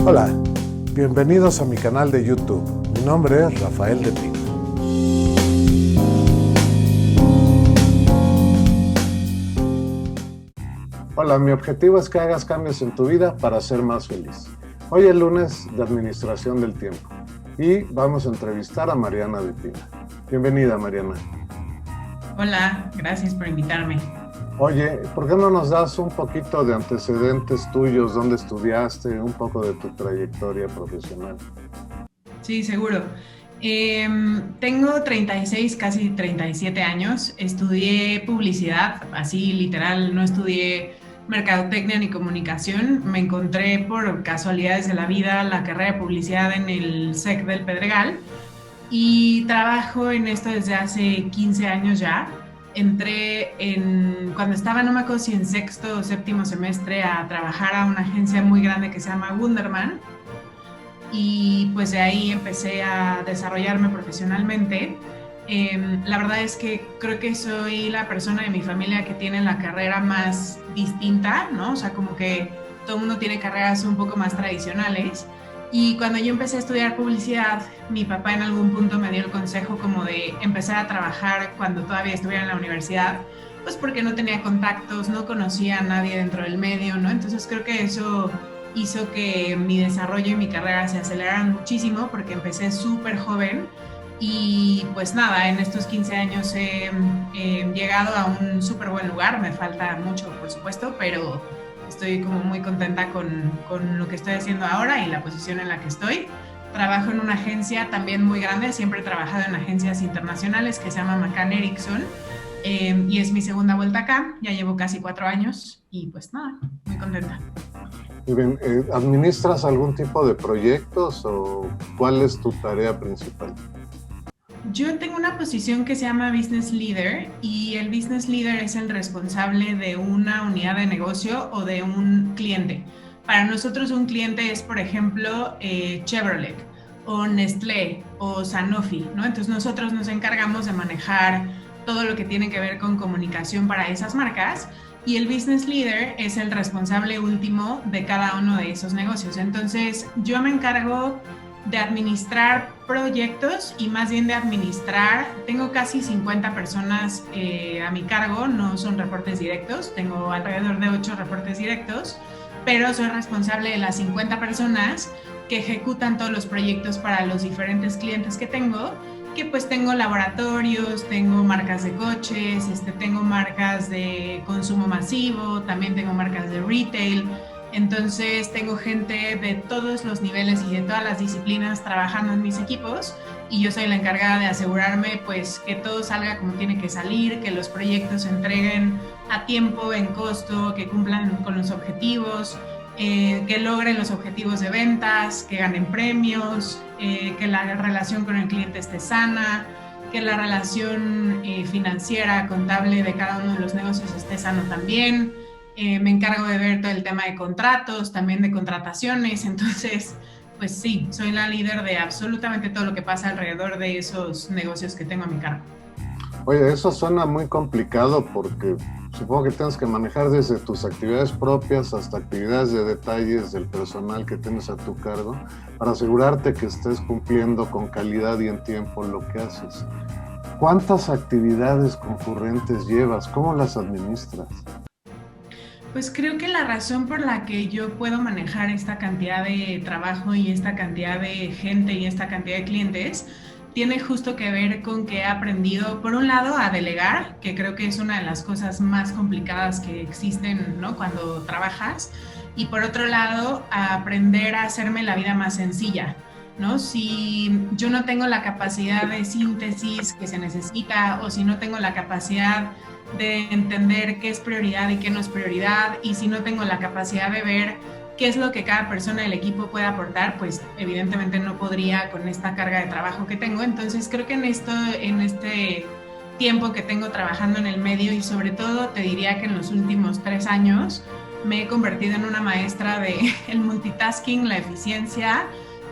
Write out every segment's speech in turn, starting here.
Hola, bienvenidos a mi canal de YouTube. Mi nombre es Rafael de Pino. Hola, mi objetivo es que hagas cambios en tu vida para ser más feliz. Hoy es lunes de Administración del Tiempo y vamos a entrevistar a Mariana de Pina. Bienvenida, Mariana. Hola, gracias por invitarme. Oye, ¿por qué no nos das un poquito de antecedentes tuyos? ¿Dónde estudiaste? Un poco de tu trayectoria profesional. Sí, seguro. Tengo 36, casi 37 años. Estudié publicidad, así literal, no estudié mercadotecnia ni comunicación. Me encontré por casualidades de la vida la carrera de publicidad en el SEC del Pedregal y trabajo en esto desde hace 15 años ya. Cuando estaba, no me acuerdo si en sexto o séptimo semestre, a trabajar a una agencia muy grande que se llama Wunderman, y pues de ahí empecé a desarrollarme profesionalmente. La verdad es que creo que soy la persona de mi familia que tiene la carrera más distinta, ¿no? O sea, como que todo el mundo tiene carreras un poco más tradicionales. Y cuando yo empecé a estudiar publicidad, mi papá en algún punto me dio el consejo como de empezar a trabajar cuando todavía estuviera en la universidad, pues porque no tenía contactos, no conocía a nadie dentro del medio, ¿no? Entonces creo que eso hizo que mi desarrollo y mi carrera se aceleraran muchísimo porque empecé súper joven. Y pues nada, en estos 15 años he llegado a un súper buen lugar. Me falta mucho, por supuesto, pero estoy como muy contenta con lo que estoy haciendo ahora y la posición en la que estoy. Trabajo en una agencia también muy grande, siempre he trabajado en agencias internacionales que se llama McCann Erickson, y es mi segunda vuelta acá. Ya llevo casi 4 años y pues nada, muy contenta. Y bien, ¿administras algún tipo de proyectos o cuál es tu tarea principal? Yo tengo una posición que se llama Business Leader, y el Business Leader es el responsable de una unidad de negocio o de un cliente. Para nosotros un cliente es, por ejemplo, Chevrolet o Nestlé o Sanofi, ¿no? Entonces nosotros nos encargamos de manejar todo lo que tiene que ver con comunicación para esas marcas, y el Business Leader es el responsable último de cada uno de esos negocios. Entonces yo me encargo de administrar proyectos y más bien de administrar, tengo casi 50 personas a mi cargo, no son reportes directos, tengo alrededor de 8 reportes directos, pero soy responsable de las 50 personas que ejecutan todos los proyectos para los diferentes clientes que pues tengo laboratorios, tengo marcas de coches, tengo marcas de consumo masivo, también tengo marcas de retail. Entonces tengo gente de todos los niveles y de todas las disciplinas trabajando en mis equipos, y yo soy la encargada de asegurarme pues que todo salga como tiene que salir, que los proyectos se entreguen a tiempo, en costo, que cumplan con los objetivos, que logren los objetivos de ventas, que ganen premios, que la relación con el cliente esté sana, que la relación financiera, contable de cada uno de los negocios esté sano también. Me encargo de ver todo el tema de contratos, también de contrataciones. Entonces, pues sí, soy la líder de absolutamente todo lo que pasa alrededor de esos negocios que tengo a mi cargo. Oye, eso suena muy complicado porque supongo que tienes que manejar desde tus actividades propias hasta actividades de detalles del personal que tienes a tu cargo para asegurarte que estés cumpliendo con calidad y en tiempo lo que haces. ¿Cuántas actividades concurrentes llevas? ¿Cómo las administras? Pues creo que la razón por la que yo puedo manejar esta cantidad de trabajo y esta cantidad de gente y esta cantidad de clientes tiene justo que ver con que he aprendido, por un lado, a delegar, que creo que es una de las cosas más complicadas que existen, ¿no?, cuando trabajas, y por otro lado, a aprender a hacerme la vida más sencilla, ¿no? Si yo no tengo la capacidad de síntesis que se necesita, o si no tengo la capacidad de entender qué es prioridad y qué no es prioridad, y si no tengo la capacidad de ver qué es lo que cada persona del equipo puede aportar, pues evidentemente no podría con esta carga de trabajo que tengo. Entonces creo que en este tiempo que tengo trabajando en el medio, y sobre todo te diría que en los últimos 3 años, me he convertido en una maestra de el multitasking, la eficiencia,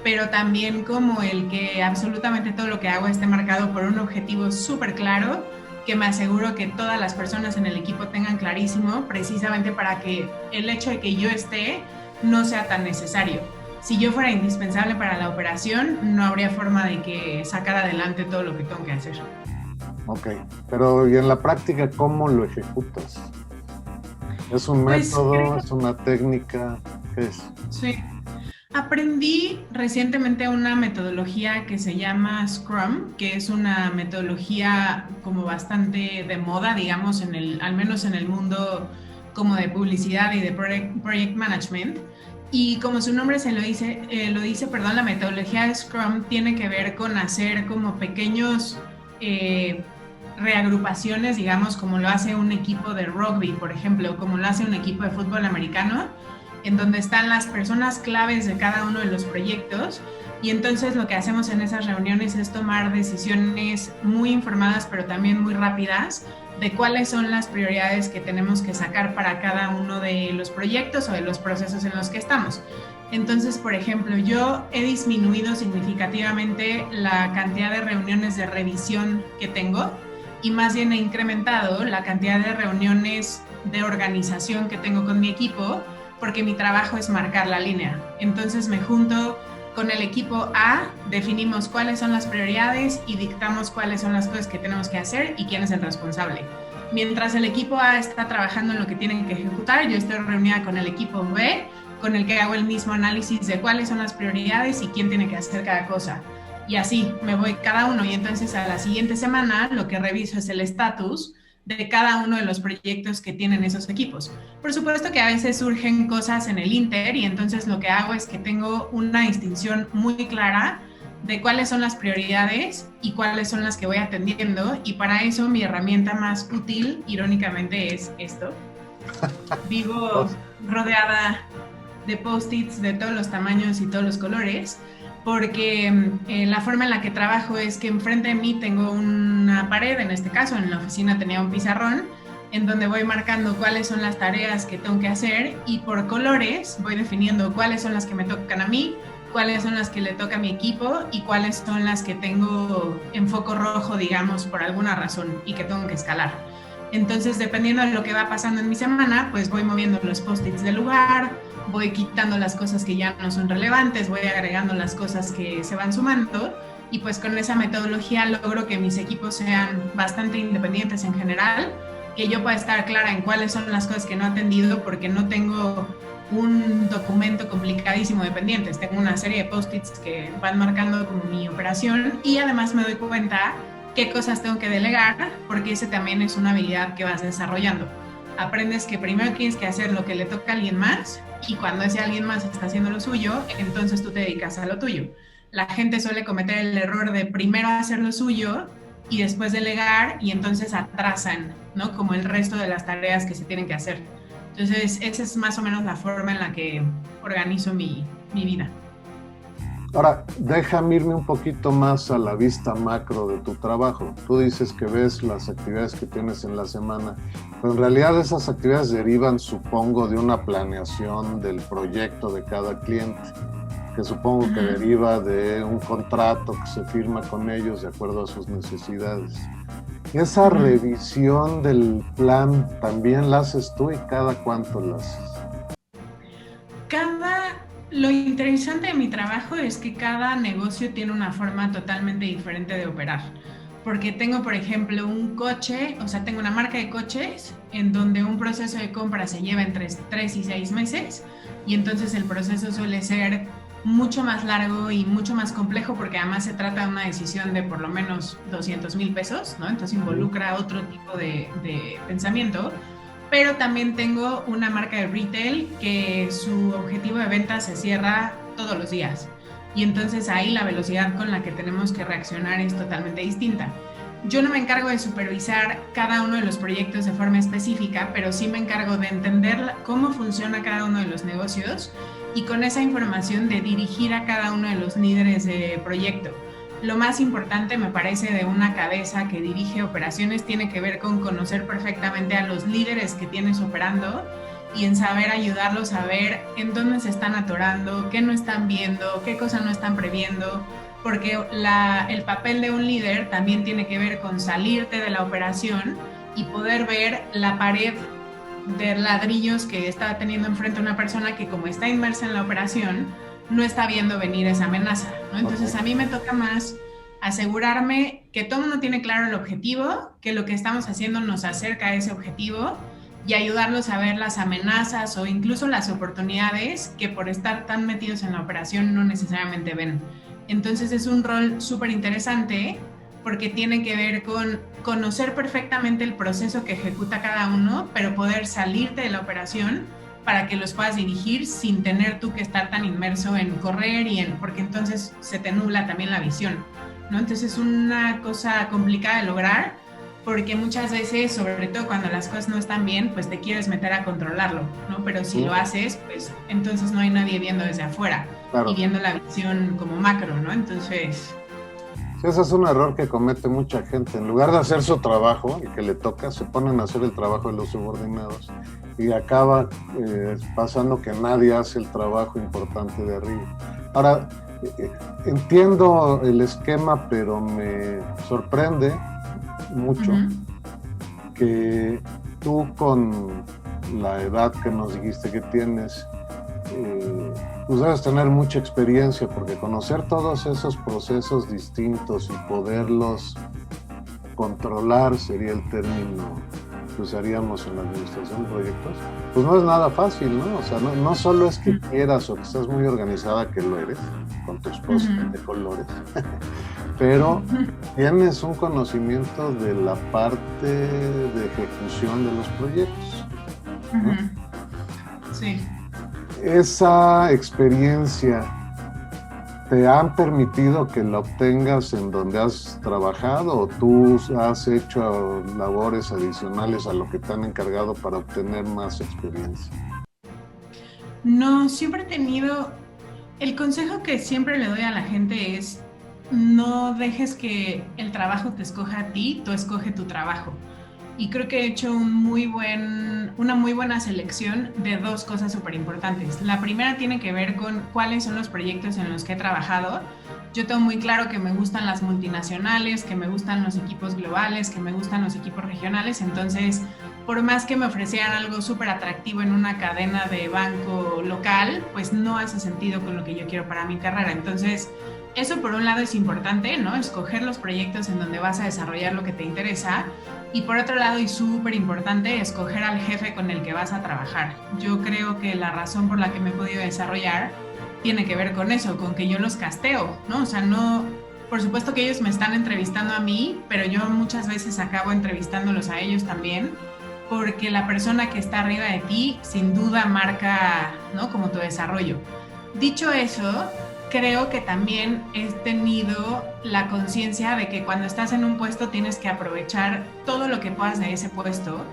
pero también como el que absolutamente todo lo que hago esté marcado por un objetivo súper claro, que me aseguro que todas las personas en el equipo tengan clarísimo, precisamente para que el hecho de que yo esté no sea tan necesario. si yo fuera indispensable para la operación, no habría forma de que sacara adelante todo lo que tengo que hacer. Ok, pero ¿y en la práctica cómo lo ejecutas? ¿Es un método? ¿Es una técnica? ¿Qué es? Sí. Aprendí recientemente una metodología que se llama Scrum, que es una metodología como bastante de moda, digamos, al menos en el mundo como de publicidad y de project management. Y como su nombre lo dice, perdón, la metodología de Scrum tiene que ver con hacer como pequeños reagrupaciones, digamos, como lo hace un equipo de rugby, por ejemplo, como lo hace un equipo de fútbol americano, en donde están las personas claves de cada uno de los proyectos. Y entonces lo que hacemos en esas reuniones es tomar decisiones muy informadas, pero también muy rápidas, de cuáles son las prioridades que tenemos que sacar para cada uno de los proyectos o de los procesos en los que estamos. Entonces, por ejemplo, yo he disminuido significativamente la cantidad de reuniones de revisión que tengo y más bien he incrementado la cantidad de reuniones de organización que tengo con mi equipo, porque mi trabajo es marcar la línea. Entonces me junto con el equipo A, definimos cuáles son las prioridades y dictamos cuáles son las cosas que tenemos que hacer y quién es el responsable. Mientras el equipo A está trabajando en lo que tienen que ejecutar, yo estoy reunida con el equipo B, con el que hago el mismo análisis de cuáles son las prioridades y quién tiene que hacer cada cosa. Y así me voy cada uno, y entonces a la siguiente semana lo que reviso es el estatus de cada uno de los proyectos que tienen esos equipos. Por supuesto que a veces surgen cosas en el Inter, y entonces lo que hago es que tengo una distinción muy clara de cuáles son las prioridades y cuáles son las que voy atendiendo, y para eso mi herramienta más útil, irónicamente, es esto. Vivo rodeada de post-its de todos los tamaños y todos los colores, porque la forma en la que trabajo es que enfrente de mí tengo una pared, en este caso en la oficina tenía un pizarrón, en donde voy marcando cuáles son las tareas que tengo que hacer, y por colores voy definiendo cuáles son las que me tocan a mí, cuáles son las que le toca a mi equipo y cuáles son las que tengo en foco rojo, digamos, por alguna razón y que tengo que escalar. Entonces, dependiendo de lo que va pasando en mi semana, pues voy moviendo los post-its del lugar, voy quitando las cosas que ya no son relevantes, voy agregando las cosas que se van sumando, y pues con esa metodología logro que mis equipos sean bastante independientes en general, que yo pueda estar clara en cuáles son las cosas que no he atendido, porque no tengo un documento complicadísimo de pendientes, tengo una serie de post-its que van marcando como mi operación, y además me doy cuenta qué cosas tengo que delegar, porque ese también es una habilidad que vas desarrollando. Aprendes que primero tienes que hacer lo que le toca a alguien más, y cuando ese alguien más está haciendo lo suyo, entonces tú te dedicas a lo tuyo. La gente suele cometer el error de primero hacer lo suyo y después delegar, y entonces atrasan, ¿no? Como el resto de las tareas que se tienen que hacer. Entonces, esa es más o menos la forma en la que organizo mi vida. Ahora, déjame irme un poquito más a la vista macro de tu trabajo. Tú dices que ves las actividades que tienes en la semana, pero en realidad esas actividades derivan, supongo, de una planeación del proyecto de cada cliente, que supongo que deriva de un contrato que se firma con ellos de acuerdo a sus necesidades. Esa revisión del plan también la haces tú, y cada cuánto la haces. Lo interesante de mi trabajo es que cada negocio tiene una forma totalmente diferente de operar. Porque tengo, por ejemplo, un coche, o sea, tengo una marca de coches en donde un proceso de compra se lleva entre 3 y 6 meses, y entonces el proceso suele ser mucho más largo y mucho más complejo, porque además se trata de una decisión de por lo menos 200,000 pesos, ¿no? Entonces involucra otro tipo de pensamiento. Pero también tengo una marca de retail que su objetivo de venta se cierra todos los días, y entonces ahí la velocidad con la que tenemos que reaccionar es totalmente distinta. Yo no me encargo de supervisar cada uno de los proyectos de forma específica, pero sí me encargo de entender cómo funciona cada uno de los negocios, y con esa información de dirigir a cada uno de los líderes de proyecto. Lo más importante, me parece, de una cabeza que dirige operaciones tiene que ver con conocer perfectamente a los líderes que tienes operando, y en saber ayudarlos a ver en dónde se están atorando, qué no están viendo, qué cosa no están previendo, porque el papel de un líder también tiene que ver con salirte de la operación y poder ver la pared de ladrillos que está teniendo enfrente una persona que, como está inmersa en la operación, no está viendo venir esa amenaza, ¿no? Entonces a mí me toca más asegurarme que todo el mundo tiene claro el objetivo, que lo que estamos haciendo nos acerca a ese objetivo y ayudarlos a ver las amenazas o incluso las oportunidades que por estar tan metidos en la operación no necesariamente ven. Entonces es un rol súper interesante porque tiene que ver con conocer perfectamente el proceso que ejecuta cada uno, pero poder salirte de la operación para que los puedas dirigir sin tener tú que estar tan inmerso en correr porque entonces se te nubla también la visión, ¿no? Entonces es una cosa complicada de lograr porque muchas veces, sobre todo cuando las cosas no están bien, pues te quieres meter a controlarlo, ¿no? Pero si lo haces, pues entonces no hay nadie viendo desde afuera y viendo la visión como macro, ¿no? Entonces... Sí, ese es un error que comete mucha gente. En lugar de hacer su trabajo, el que le toca, se ponen a hacer el trabajo de los subordinados y acaba pasando que nadie hace el trabajo importante de arriba. Ahora, entiendo el esquema, pero me sorprende mucho que tú, con la edad que nos dijiste que tienes, pues debes tener mucha experiencia, porque conocer todos esos procesos distintos y poderlos controlar sería el término que usaríamos en la administración de proyectos, pues no es nada fácil, ¿no? O sea, no solo es que quieras o que estás muy organizada, que lo eres, con tus post-it de colores, pero tienes un conocimiento de la parte de ejecución de los proyectos, ¿no? Sí. Esa experiencia te han permitido que la obtengas en donde has trabajado, o tú has hecho labores adicionales a lo que te han encargado para obtener más experiencia? No, siempre he tenido... El consejo que siempre le doy a la gente es: no dejes que el trabajo te escoja a ti, tú escoge tu trabajo. Y creo que he hecho una muy buena selección de dos cosas súper importantes. La primera tiene que ver con cuáles son los proyectos en los que he trabajado. Yo tengo muy claro que me gustan las multinacionales, que me gustan los equipos globales, que me gustan los equipos regionales. Entonces, por más que me ofrecieran algo súper atractivo en una cadena de banco local, pues no hace sentido con lo que yo quiero para mi carrera. Entonces, eso por un lado es importante, ¿no? Escoger los proyectos en donde vas a desarrollar lo que te interesa. Y por otro lado, y súper importante, escoger al jefe con el que vas a trabajar. Yo creo que la razón por la que me he podido desarrollar tiene que ver con eso, con que yo los casteo, ¿no? O sea, no, por supuesto que ellos me están entrevistando a mí, pero yo muchas veces acabo entrevistándolos a ellos también, porque la persona que está arriba de ti sin duda marca, ¿no?, como tu desarrollo. Dicho eso, creo que también he tenido la conciencia de que cuando estás en un puesto tienes que aprovechar todo lo que puedas de ese puesto,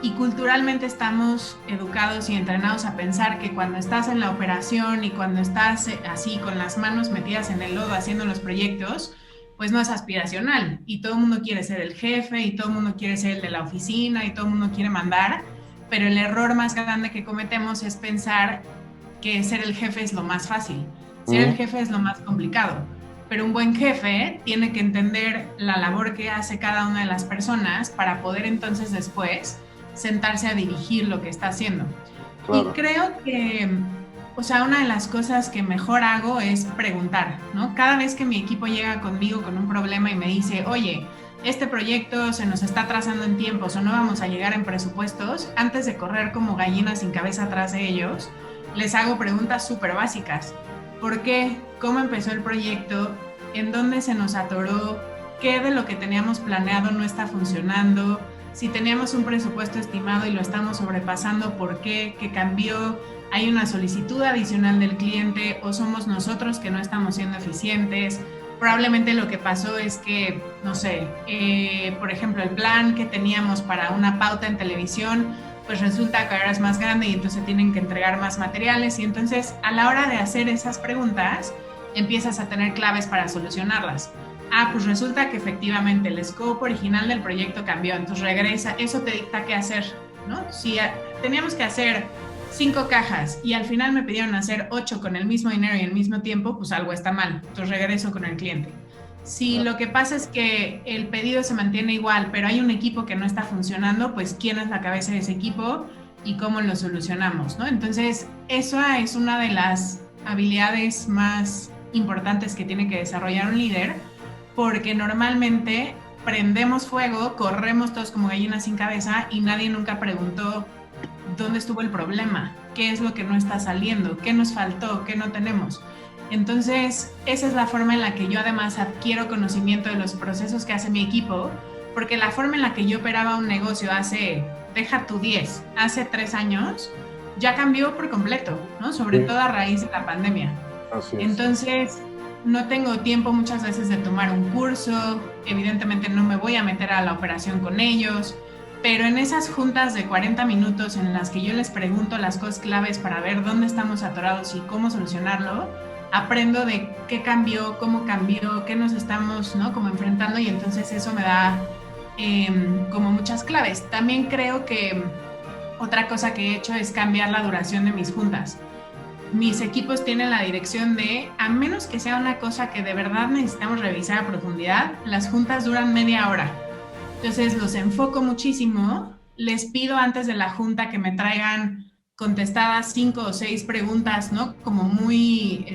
y culturalmente estamos educados y entrenados a pensar que cuando estás en la operación y cuando estás así con las manos metidas en el lodo haciendo los proyectos, pues no es aspiracional y todo el mundo quiere ser el jefe y todo el mundo quiere ser el de la oficina y todo el mundo quiere mandar, pero el error más grande que cometemos es pensar que ser el jefe es lo más fácil. Ser el jefe es lo más complicado, pero un buen jefe tiene que entender la labor que hace cada una de las personas para poder entonces después sentarse a dirigir lo que está haciendo. Claro. Y creo que, o sea, una de las cosas que mejor hago es preguntar, ¿no? Cada vez que mi equipo llega conmigo con un problema y me dice, oye, este proyecto se nos está atrasando en tiempos o no vamos a llegar en presupuestos, antes de correr como gallinas sin cabeza atrás de ellos, les hago preguntas súper básicas. ¿Por qué? ¿Cómo empezó el proyecto? ¿En dónde se nos atoró? ¿Qué de lo que teníamos planeado no está funcionando? Si teníamos un presupuesto estimado y lo estamos sobrepasando, ¿por qué? ¿Qué cambió? ¿Hay una solicitud adicional del cliente o somos nosotros que no estamos siendo eficientes? Probablemente lo que pasó es que, no sé, por ejemplo, el plan que teníamos para una pauta en televisión, pues resulta que ahora es más grande y entonces tienen que entregar más materiales, y entonces a la hora de hacer esas preguntas empiezas a tener claves para solucionarlas. Pues resulta que efectivamente el scope original del proyecto cambió, entonces regresa, eso te dicta qué hacer, ¿no? Si teníamos que hacer 5 cajas y al final me pidieron hacer 8 con el mismo dinero y el mismo tiempo, pues algo está mal, entonces regreso con el cliente. Si lo que pasa es que el pedido se mantiene igual, pero hay un equipo que no está funcionando, pues quién es la cabeza de ese equipo y cómo lo solucionamos, ¿no? Entonces, eso es una de las habilidades más importantes que tiene que desarrollar un líder, porque normalmente prendemos fuego, corremos todos como gallinas sin cabeza y nadie nunca preguntó dónde estuvo el problema, qué es lo que no está saliendo, qué nos faltó, qué no tenemos. Entonces, esa es la forma en la que yo además adquiero conocimiento de los procesos que hace mi equipo, porque la forma en la que yo operaba un negocio hace 10, hace 3 años, ya cambió por completo, ¿no? Sobre todo a raíz de la pandemia. Así es. Entonces, no tengo tiempo muchas veces de tomar un curso, evidentemente no me voy a meter a la operación con ellos, pero en esas juntas de 40 minutos en las que yo les pregunto las cosas claves para ver dónde estamos atorados y cómo solucionarlo, aprendo de qué cambió, cómo cambió, qué nos estamos, ¿no? como enfrentando, y entonces eso me da como muchas claves. También creo que otra cosa que he hecho es cambiar la duración de mis juntas. Mis equipos tienen la dirección de, a menos que sea una cosa que de verdad necesitamos revisar a profundidad, las juntas duran media hora. Entonces los enfoco muchísimo, les pido antes de la junta que me traigan contestadas 5 o 6 preguntas, ¿no? Como muy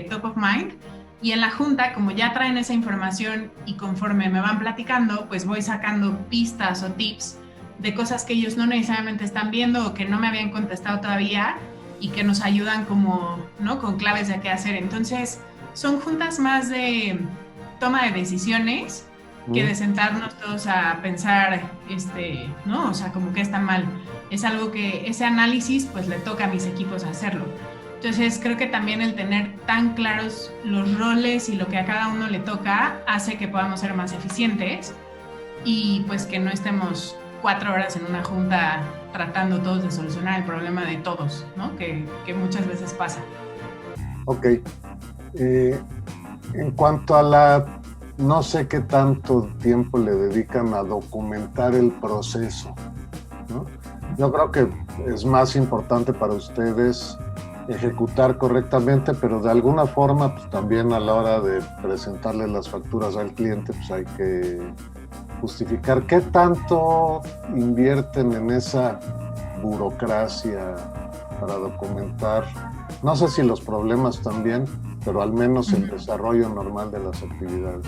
top of mind. Y en la junta, como ya traen esa información y conforme me van platicando, pues voy sacando pistas o tips de cosas que ellos no necesariamente están viendo o que no me habían contestado todavía y que nos ayudan como, ¿no? con claves de qué hacer. Entonces, son juntas más de toma de decisiones que de sentarnos todos a pensar, ¿no? O sea, como que está mal. Es algo que ese análisis, pues le toca a mis equipos hacerlo. Entonces, creo que también el tener tan claros los roles y lo que a cada uno le toca hace que podamos ser más eficientes y pues que no estemos 4 horas en una junta tratando todos de solucionar el problema de todos, ¿no? Que muchas veces pasa. Ok. En cuanto a no sé qué tanto tiempo le dedican a documentar el proceso, ¿no? Yo creo que es más importante para ustedes ejecutar correctamente, pero de alguna forma pues, también a la hora de presentarle las facturas al cliente pues hay que justificar qué tanto invierten en esa burocracia para documentar, no sé si los problemas también, pero al menos el desarrollo normal de las actividades.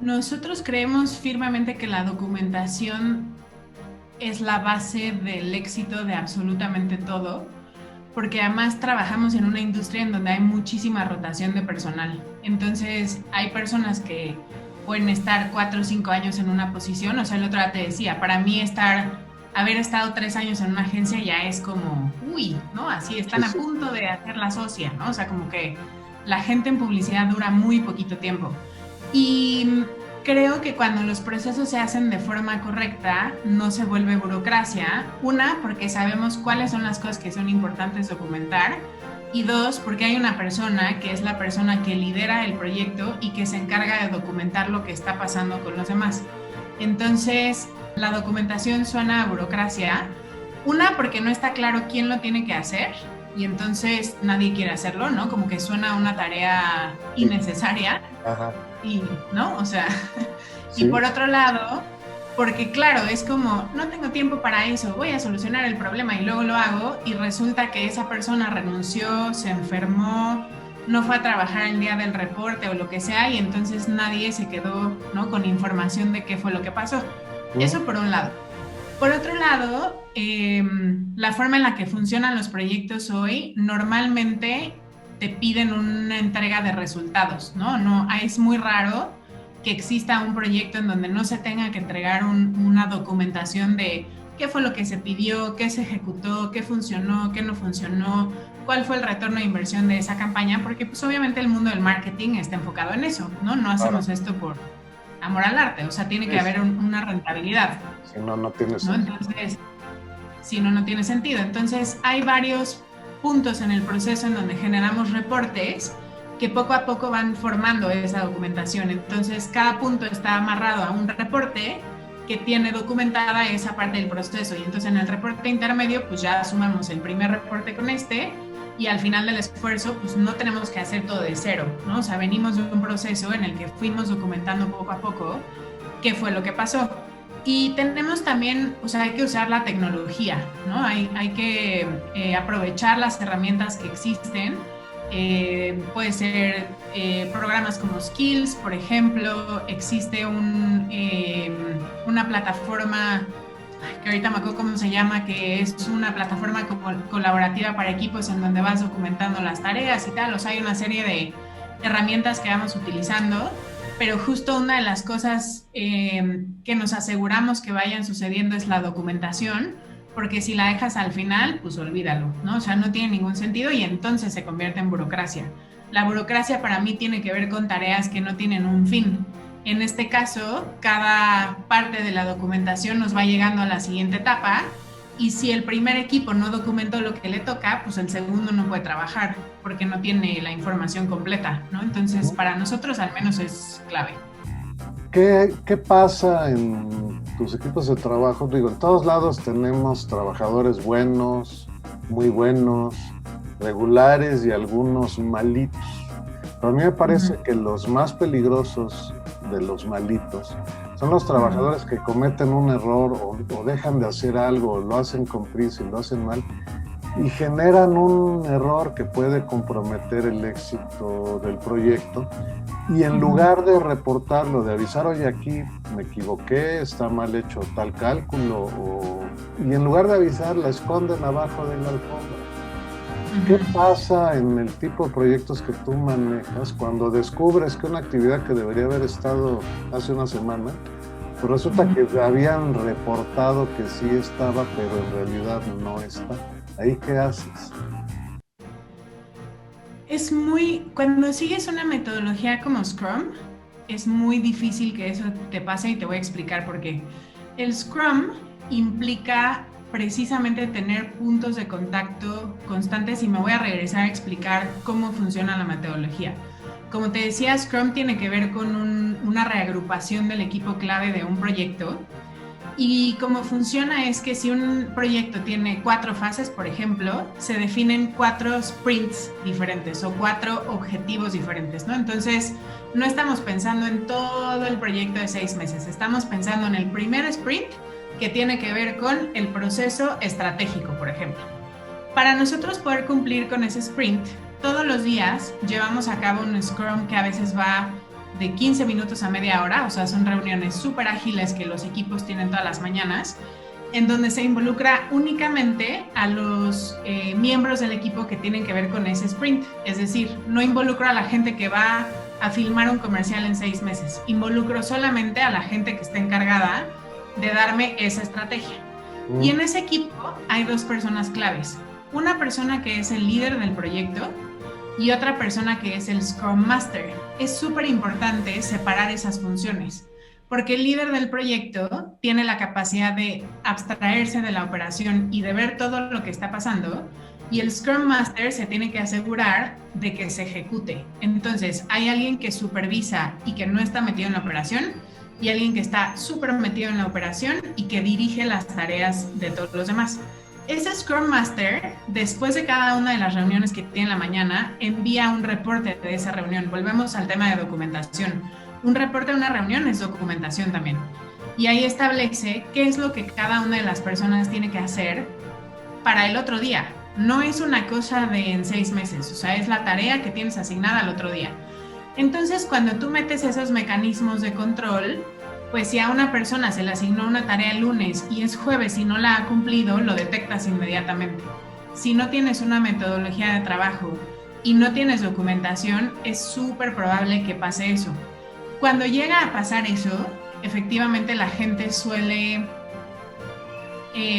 Nosotros creemos firmemente que la documentación es la base del éxito de absolutamente todo, porque además trabajamos en una industria en donde hay muchísima rotación de personal. Entonces hay personas que pueden estar 4 o 5 años en una posición. O sea, el otro día te decía, para mí haber estado 3 años en una agencia ya es como, uy, ¿no? Así están a punto de hacer la socia, ¿no? O sea, como que la gente en publicidad dura muy poquito tiempo. Y creo que cuando los procesos se hacen de forma correcta, no se vuelve burocracia. Una, porque sabemos cuáles son las cosas que son importantes documentar. Y 2, porque hay una persona que es la persona que lidera el proyecto y que se encarga de documentar lo que está pasando con los demás. Entonces, la documentación suena a burocracia. Una, porque no está claro quién lo tiene que hacer y entonces nadie quiere hacerlo, ¿no? Como que suena una tarea innecesaria. Ajá. Y, ¿no? O sea, sí. Y por otro lado, porque claro, es como, no tengo tiempo para eso, voy a solucionar el problema y luego lo hago y resulta que esa persona renunció, se enfermó, no fue a trabajar el día del reporte o lo que sea y entonces nadie se quedó, ¿no? con información de qué fue lo que pasó. Eso por un lado. Por otro lado, la forma en la que funcionan los proyectos hoy, normalmente te piden una entrega de resultados, ¿no? Es muy raro que exista un proyecto en donde no se tenga que entregar una documentación de qué fue lo que se pidió, qué se ejecutó, qué funcionó, qué no funcionó, cuál fue el retorno de inversión de esa campaña, porque pues obviamente el mundo del marketing está enfocado en eso, ¿no? No hacemos esto por amor al arte, o sea, tiene que haber una rentabilidad. Si no, no tiene sentido. Entonces, si no, no tiene sentido. Entonces, hay varios puntos en el proceso en donde generamos reportes que poco a poco van formando esa documentación. Entonces, cada punto está amarrado a un reporte que tiene documentada esa parte del proceso. Y entonces, en el reporte intermedio, pues ya sumamos el primer reporte con y al final del esfuerzo, pues no tenemos que hacer todo de cero, ¿no? O sea, venimos de un proceso en el que fuimos documentando poco a poco qué fue lo que pasó. Y tenemos también, o sea, hay que usar la tecnología, ¿no? Hay que aprovechar las herramientas que existen. Puede ser programas como Skills, por ejemplo. Existe una plataforma que ahorita me acuerdo cómo se llama, que es una plataforma colaborativa para equipos en donde vas documentando las tareas y tal. O sea, hay una serie de herramientas que vamos utilizando, pero justo una de las cosas que nos aseguramos que vayan sucediendo es la documentación, porque si la dejas al final, pues olvídalo, ¿no? O sea, no tiene ningún sentido y entonces se convierte en burocracia. La burocracia para mí tiene que ver con tareas que no tienen un fin. En este caso, cada parte de la documentación nos va llegando a la siguiente etapa y si el primer equipo no documentó lo que le toca, pues el segundo no puede trabajar porque no tiene la información completa, ¿no? Entonces, para nosotros al menos es clave. ¿Qué pasa en tus equipos de trabajo? Digo, en todos lados tenemos trabajadores buenos, muy buenos, regulares y algunos malitos. Pero a mí me parece que los más peligrosos de los malitos son los trabajadores que cometen un error o dejan de hacer algo, o lo hacen con prisa y lo hacen mal y generan un error que puede comprometer el éxito del proyecto. Y en lugar de reportarlo, de avisar, oye, aquí me equivoqué, está mal hecho tal cálculo, y en lugar de avisar, la esconden abajo de la alfombra. ¿Qué pasa en el tipo de proyectos que tú manejas cuando descubres que una actividad que debería haber estado hace una semana, pues resulta que habían reportado que sí estaba, pero en realidad no está? ¿Ahí qué haces? Cuando sigues una metodología como Scrum, es muy difícil que eso te pase y te voy a explicar por qué. El Scrum implica precisamente tener puntos de contacto constantes y me voy a regresar a explicar cómo funciona la metodología. Como te decía, Scrum tiene que ver con una reagrupación del equipo clave de un proyecto. Y cómo funciona es que si un proyecto tiene 4 fases, por ejemplo, se definen 4 sprints diferentes o 4 objetivos diferentes, ¿no? Entonces, no estamos pensando en todo el proyecto de 6 meses, estamos pensando en el primer sprint que tiene que ver con el proceso estratégico, por ejemplo. Para nosotros poder cumplir con ese sprint, todos los días llevamos a cabo un Scrum que a veces va de 15 minutos a media hora, o sea, son reuniones súper ágiles que los equipos tienen todas las mañanas, en donde se involucra únicamente a los miembros del equipo que tienen que ver con ese sprint. Es decir, no involucro a la gente que va a filmar un comercial en 6 meses, involucro solamente a la gente que está encargada de darme esa estrategia. Y en ese equipo hay 2 personas claves. Una persona que es el líder del proyecto y otra persona que es el Scrum Master. Es súper importante separar esas funciones, porque el líder del proyecto tiene la capacidad de abstraerse de la operación y de ver todo lo que está pasando, y el Scrum Master se tiene que asegurar de que se ejecute. Entonces, hay alguien que supervisa y que no está metido en la operación, y alguien que está súper metido en la operación y que dirige las tareas de todos los demás. Ese Scrum Master, después de cada una de las reuniones que tiene en la mañana, envía un reporte de esa reunión. Volvemos al tema de documentación. Un reporte de una reunión es documentación también. Y ahí establece qué es lo que cada una de las personas tiene que hacer para el otro día. No es una cosa de en 6 meses, o sea, es la tarea que tienes asignada al otro día. Entonces, cuando tú metes esos mecanismos de control, pues si a una persona se le asignó una tarea el lunes y es jueves y no la ha cumplido, lo detectas inmediatamente. Si no tienes una metodología de trabajo y no tienes documentación, es súper probable que pase eso. Cuando llega a pasar eso, efectivamente la gente suele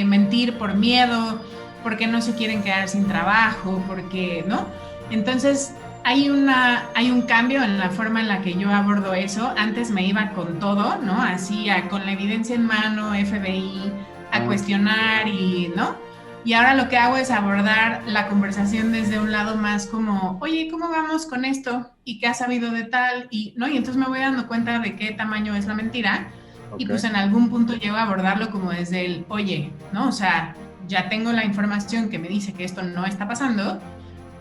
mentir por miedo, porque no se quieren quedar sin trabajo, porque, ¿no? Entonces, hay un cambio en la forma en la que yo abordo eso. Antes me iba con todo, ¿no? Así, con la evidencia en mano, FBI, a cuestionar y, ¿no? Y ahora lo que hago es abordar la conversación desde un lado más como, oye, ¿cómo vamos con esto? ¿Y qué has sabido de tal? Y, ¿no? Y entonces me voy dando cuenta de qué tamaño es la mentira. Okay. Y pues en algún punto llego a abordarlo como desde el, oye, ¿no? O sea, ya tengo la información que me dice que esto no está pasando.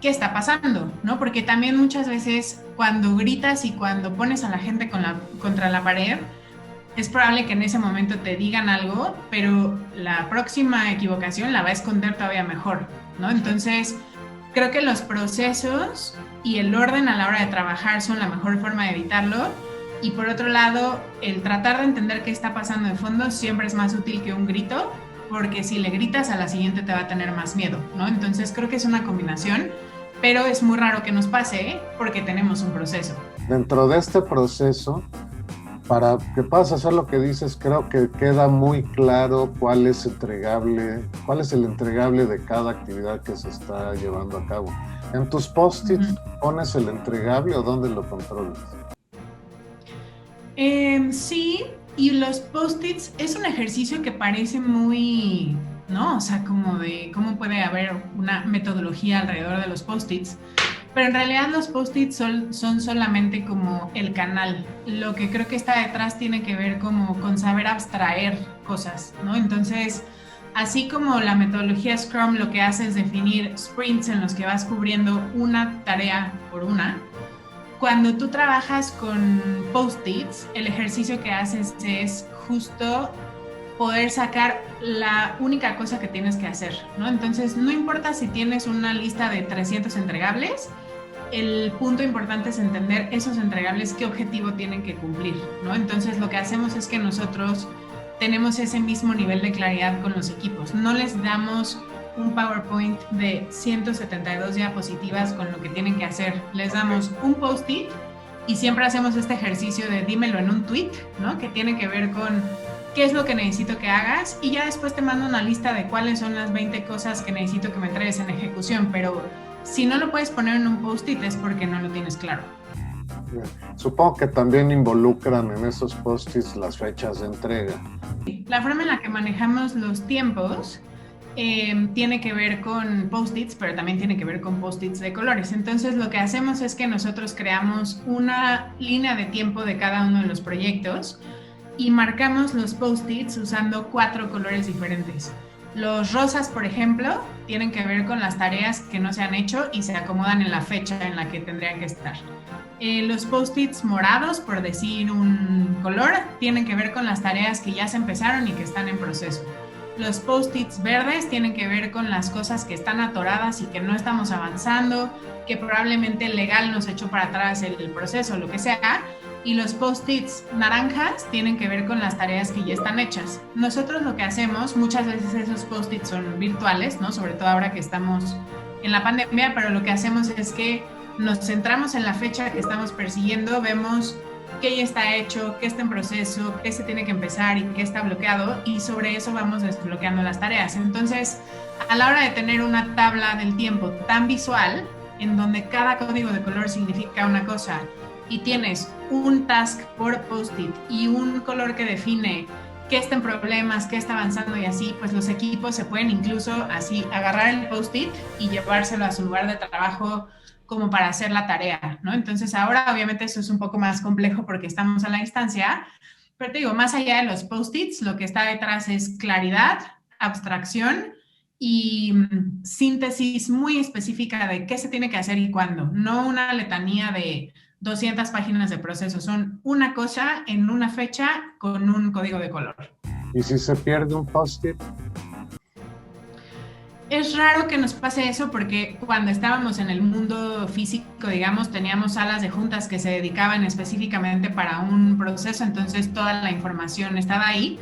¿Qué está pasando? ¿No? Porque también muchas veces cuando gritas y cuando pones a la gente contra la pared, es probable que en ese momento te digan algo, pero la próxima equivocación la va a esconder todavía mejor, ¿no? Entonces, creo que los procesos y el orden a la hora de trabajar son la mejor forma de evitarlo. Y por otro lado, el tratar de entender qué está pasando de fondo siempre es más útil que un grito, porque si le gritas a la siguiente te va a tener más miedo, ¿no? Entonces creo que es una combinación, pero es muy raro que nos pase porque tenemos un proceso. Dentro de este proceso, para que puedas hacer lo que dices, creo que queda muy claro cuál es el entregable de cada actividad que se está llevando a cabo. ¿En tus post-its pones el entregable o dónde lo controlas? Sí, y los post-its es un ejercicio que parece muy, ¿no? O sea, como de cómo puede haber una metodología alrededor de los post-its. Pero en realidad los post-its son solamente como el canal. Lo que creo que está detrás tiene que ver como con saber abstraer cosas, ¿no? Entonces, así como la metodología Scrum lo que hace es definir sprints en los que vas cubriendo una tarea por una, cuando tú trabajas con post-its, el ejercicio que haces es justo poder sacar la única cosa que tienes que hacer, ¿no? Entonces, no importa si tienes una lista de 300 entregables, el punto importante es entender esos entregables, qué objetivo tienen que cumplir, ¿no? Entonces, lo que hacemos es que nosotros tenemos ese mismo nivel de claridad con los equipos. No les damos un PowerPoint de 172 diapositivas con lo que tienen que hacer. Les damos un post-it y siempre hacemos este ejercicio de dímelo en un tweet, ¿no? Que tiene que ver con qué es lo que necesito que hagas y ya después te mando una lista de cuáles son las 20 cosas que necesito que me entregues en ejecución, pero si no lo puedes poner en un post-it es porque no lo tienes claro. Supongo que también involucran en esos post-its las fechas de entrega. La forma en la que manejamos los tiempos tiene que ver con post-its, pero también tiene que ver con post-its de colores. Entonces lo que hacemos es que nosotros creamos una línea de tiempo de cada uno de los proyectos y marcamos los post-its usando 4 colores diferentes. Los rosas, por ejemplo, tienen que ver con las tareas que no se han hecho y se acomodan en la fecha en la que tendrían que estar. Los post-its morados, por decir un color, tienen que ver con las tareas que ya se empezaron y que están en proceso. Los post-its verdes tienen que ver con las cosas que están atoradas y que no estamos avanzando, que probablemente el legal nos echó para atrás el proceso, lo que sea. Y los post-its naranjas tienen que ver con las tareas que ya están hechas. Nosotros lo que hacemos, muchas veces esos post-its son virtuales, ¿no? Sobre todo ahora que estamos en la pandemia, pero lo que hacemos es que nos centramos en la fecha que estamos persiguiendo, vemos qué ya está hecho, qué está en proceso, qué se tiene que empezar y qué está bloqueado, y sobre eso vamos desbloqueando las tareas. Entonces, a la hora de tener una tabla del tiempo tan visual, en donde cada código de color significa una cosa, y tienes un task por post-it y un color que define qué está en problemas, qué está avanzando y así, pues los equipos se pueden incluso así agarrar el post-it y llevárselo a su lugar de trabajo como para hacer la tarea, ¿no? Entonces ahora obviamente eso es un poco más complejo porque estamos a la distancia, pero te digo, más allá de los post-its, lo que está detrás es claridad, abstracción y síntesis muy específica de qué se tiene que hacer y cuándo, no una letanía de 200 páginas de proceso, son una cosa en una fecha con un código de color. ¿Y si se pierde un post-it? Es raro que nos pase eso porque cuando estábamos en el mundo físico, digamos, teníamos salas de juntas que se dedicaban específicamente para un proceso, entonces toda la información estaba ahí.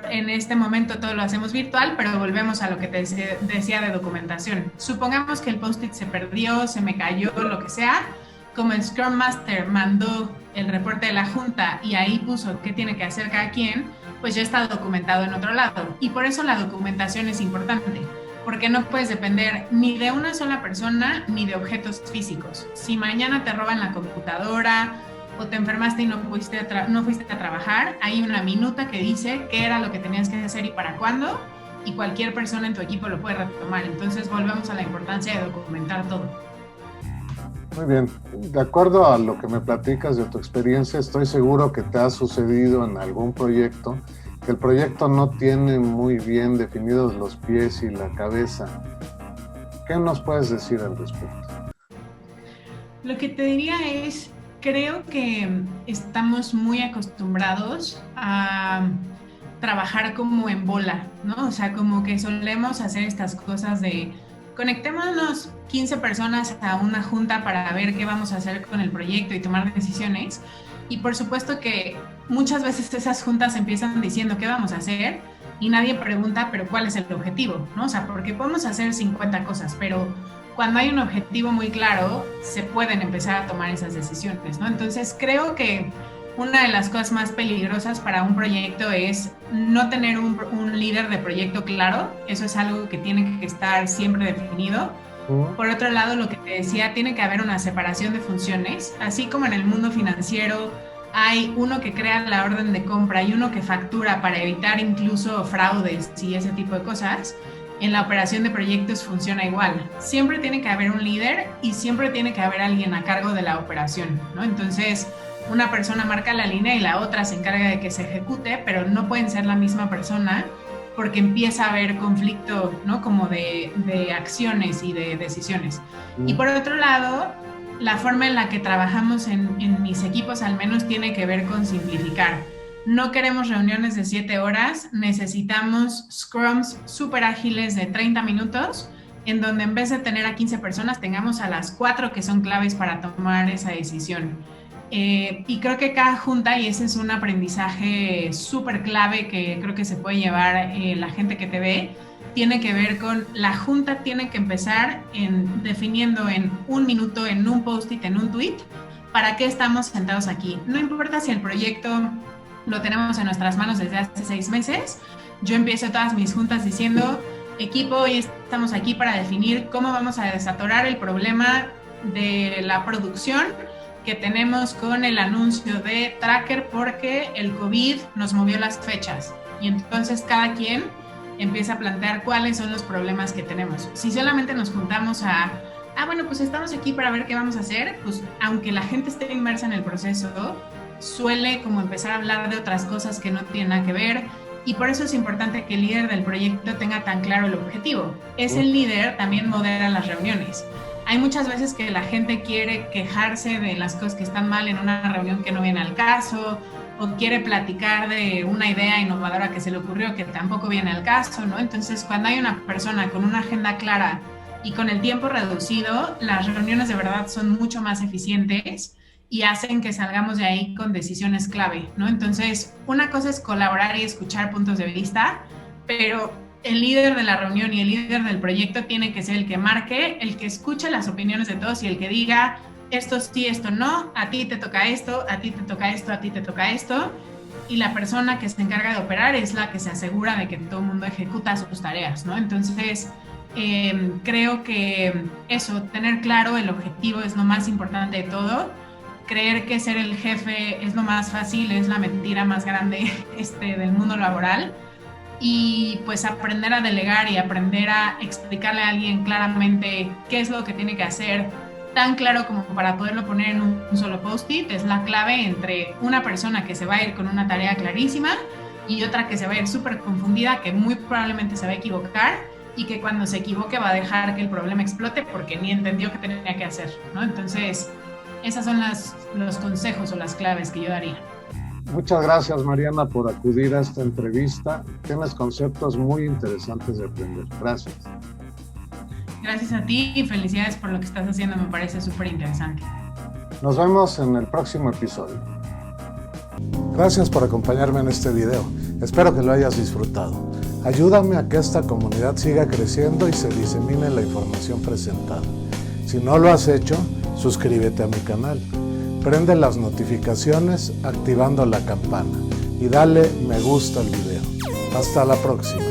En este momento todo lo hacemos virtual, pero volvemos a lo que te decía de documentación. Supongamos que el post-it se perdió, se me cayó, lo que sea. Como el Scrum Master mandó el reporte de la junta y ahí puso qué tiene que hacer cada quien, pues ya está documentado en otro lado. Y por eso la documentación es importante, porque no puedes depender ni de una sola persona ni de objetos físicos. Si mañana te roban la computadora o te enfermaste y no fuiste a trabajar, hay una minuta que dice qué era lo que tenías que hacer y para cuándo, y cualquier persona en tu equipo lo puede retomar. Entonces volvemos a la importancia de documentar todo. Muy bien, de acuerdo a lo que me platicas de tu experiencia, estoy seguro que te ha sucedido en algún proyecto que el proyecto no tiene muy bien definidos los pies y la cabeza. ¿Qué nos puedes decir al respecto? Lo que te diría es, creo que estamos muy acostumbrados a trabajar como en bola, ¿no? O sea, como que solemos hacer estas cosas de conectémonos 15 personas a una junta para ver qué vamos a hacer con el proyecto y tomar decisiones. Y por supuesto que muchas veces esas juntas empiezan diciendo qué vamos a hacer y nadie pregunta, pero ¿cuál es el objetivo? ¿No? O sea, porque podemos hacer 50 cosas, pero cuando hay un objetivo muy claro, se pueden empezar a tomar esas decisiones, ¿no? Entonces creo que una de las cosas más peligrosas para un proyecto es no tener un líder de proyecto claro. Eso es algo que tiene que estar siempre definido. Por otro lado, lo que te decía, tiene que haber una separación de funciones. Así como en el mundo financiero hay uno que crea la orden de compra y uno que factura para evitar incluso fraudes y ese tipo de cosas, en la operación de proyectos funciona igual. Siempre tiene que haber un líder y siempre tiene que haber alguien a cargo de la operación, ¿no? Entonces, una persona marca la línea y la otra se encarga de que se ejecute, pero no pueden ser la misma persona porque empieza a haber conflicto, ¿no? Como de acciones y de decisiones. Y por otro lado, la forma en la que trabajamos en mis equipos al menos tiene que ver con simplificar. No queremos reuniones de 7 horas, necesitamos scrums súper ágiles de 30 minutos, en donde en vez de tener a 15 personas, tengamos a las 4 que son claves para tomar esa decisión. Y creo que cada junta, y ese es un aprendizaje súper clave que creo que se puede llevar la gente que te ve, tiene que ver con la junta tiene que empezar definiendo en 1 minuto, en un post-it, en un tweet, para qué estamos sentados aquí. No importa si el proyecto lo tenemos en nuestras manos desde hace 6 meses, yo empiezo todas mis juntas diciendo, equipo, hoy estamos aquí para definir cómo vamos a desatorar el problema de la producción que tenemos con el anuncio de Tracker porque el COVID nos movió las fechas y entonces cada quien empieza a plantear cuáles son los problemas que tenemos. Si solamente nos juntamos bueno, pues estamos aquí para ver qué vamos a hacer, pues aunque la gente esté inmersa en el proceso, suele como empezar a hablar de otras cosas que no tienen nada que ver y por eso es importante que el líder del proyecto tenga tan claro el objetivo. Ese líder también modera las reuniones. Hay muchas veces que la gente quiere quejarse de las cosas que están mal en una reunión que no viene al caso o quiere platicar de una idea innovadora que se le ocurrió que tampoco viene al caso, ¿no? Entonces, cuando hay una persona con una agenda clara y con el tiempo reducido, las reuniones de verdad son mucho más eficientes y hacen que salgamos de ahí con decisiones clave, ¿no? Entonces, una cosa es colaborar y escuchar puntos de vista, pero el líder de la reunión y el líder del proyecto tiene que ser el que marque, el que escuche las opiniones de todos y el que diga esto sí, esto no, a ti te toca esto, a ti te toca esto, a ti te toca esto, y la persona que se encarga de operar es la que se asegura de que todo el mundo ejecuta sus tareas, ¿no? Entonces, creo que eso, tener claro el objetivo es lo más importante de todo. Creer que ser el jefe es lo más fácil, es la mentira más grande del mundo laboral. Y pues aprender a delegar y aprender a explicarle a alguien claramente qué es lo que tiene que hacer, tan claro como para poderlo poner en un solo post-it, es la clave entre una persona que se va a ir con una tarea clarísima y otra que se va a ir súper confundida, que muy probablemente se va a equivocar y que cuando se equivoque va a dejar que el problema explote porque ni entendió qué tenía que hacer, ¿no? Entonces, esas son los consejos o las claves que yo daría. Muchas gracias, Mariana, por acudir a esta entrevista. Tienes conceptos muy interesantes de aprender. Gracias. Gracias a ti y felicidades por lo que estás haciendo, me parece súper interesante. Nos vemos en el próximo episodio. Gracias por acompañarme en este video. Espero que lo hayas disfrutado. Ayúdame a que esta comunidad siga creciendo y se disemine la información presentada. Si no lo has hecho, suscríbete a mi canal. Prende las notificaciones activando la campana y dale me gusta al video. Hasta la próxima.